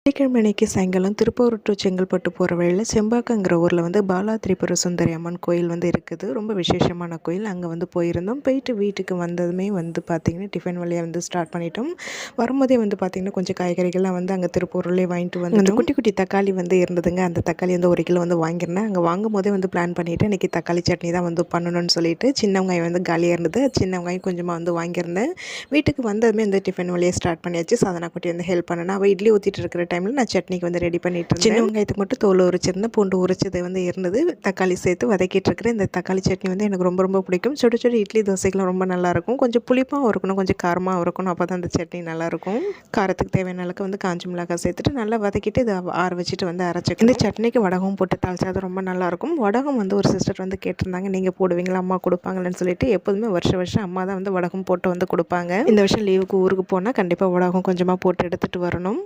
வெள்ளிக்கிழமை அன்னைக்கு சாயங்காலம் திருப்பூர் டு செங்கல்பட்டு போகிற வழியில் செம்பாக்கங்கிற ஊரில் வந்து பாலா திரிபுர சுந்தரி அம்மன் கோயில் வந்து இருக்குது. ரொம்ப விசேஷமான கோயில். அங்கே வந்து போயிருந்தோம். போயிட்டு வீட்டுக்கு வந்ததுமே வந்து பார்த்திங்கன்னா டிஃபன் வழியாக வந்து ஸ்டார்ட் பண்ணிட்டோம். வரும்போதே வந்து பார்த்திங்கன்னா கொஞ்சம் காய்கறிகள்லாம் வந்து அங்கே திருப்பூர்லேயே வாங்கிட்டு வந்து அந்த குட்டி குட்டி தக்காளி வந்து இருந்ததுங்க. அந்த தக்காளி வந்து 1 கிலோ வந்து வாங்கியிருந்தேன். அங்கே வாங்கும் போதே வந்து பிளான் பண்ணிவிட்டு இன்றைக்கி தக்காளி சட்னி தான் வந்து பண்ணணும்னு சொல்லிட்டு சின்ன வெங்காயம் வந்து காலியாக இருந்தது. சின்ன வெங்காயம் கொஞ்சமாக வந்து வாங்கியிருந்தேன். வீட்டுக்கு வந்ததுமே இந்த டிஃபன் வழியாக ஸ்டார்ட் பண்ணியாச்சு. சாதனா குட்டி வந்து ஹெல்ப் பண்ணேன். அவள் இட்லி ஊற்றிட்டு இருக்கிற டைமில் நான் சட்னிக்கு வந்து ரெடி பண்ணிட்டு இருந்தேன். சின்ன வெங்காயத்துக்கு மட்டும் தோல் உரிச்சிருந்தேன். பூண்டு உரிச்சது வந்து இருந்தது. தக்காளி சேர்த்து வதக்கிட்டு இருக்கிறேன். இந்த தக்காளி சட்னி வந்து எனக்கு ரொம்ப ரொம்ப பிடிக்கும். சுட சுட இட்லி தோசைக்கெலாம் ரொம்ப நல்லாயிருக்கும். கொஞ்சம் புளிப்பாகவும் இருக்கணும், கொஞ்சம் காரமாகவும் இருக்கணும். அப்போ தான் அந்த சட்னி நல்லாயிருக்கும். காரத்துக்கு தேவையான அளவுக்கு வந்து காஞ்ச மிளகாய் சேர்த்துட்டு நல்லா வதக்கிட்டு இதை ஆற வச்சுட்டு வந்து அரைச்சிக்கணும். இந்த சட்னிக்கு வடகம் போட்டு தாளிச்சா அது ரொம்ப நல்லாயிருக்கும். வடகம் வந்து ஒரு சிஸ்டர் வந்து கேட்டிருந்தாங்க, நீங்கள் போடுவீங்களா, அம்மா கொடுப்பாங்களேன்னு சொல்லிட்டு. எப்போதுமே வருஷம் வருஷம் அம்மா தான் வந்து வடகம் போட்டு வந்து கொடுப்பாங்க. இந்த வருஷம் லீவுக்கு ஊருக்கு போனால் கண்டிப்பாக வடகம் கொஞ்சமாக போட்டு எடுத்துகிட்டு வரணும்.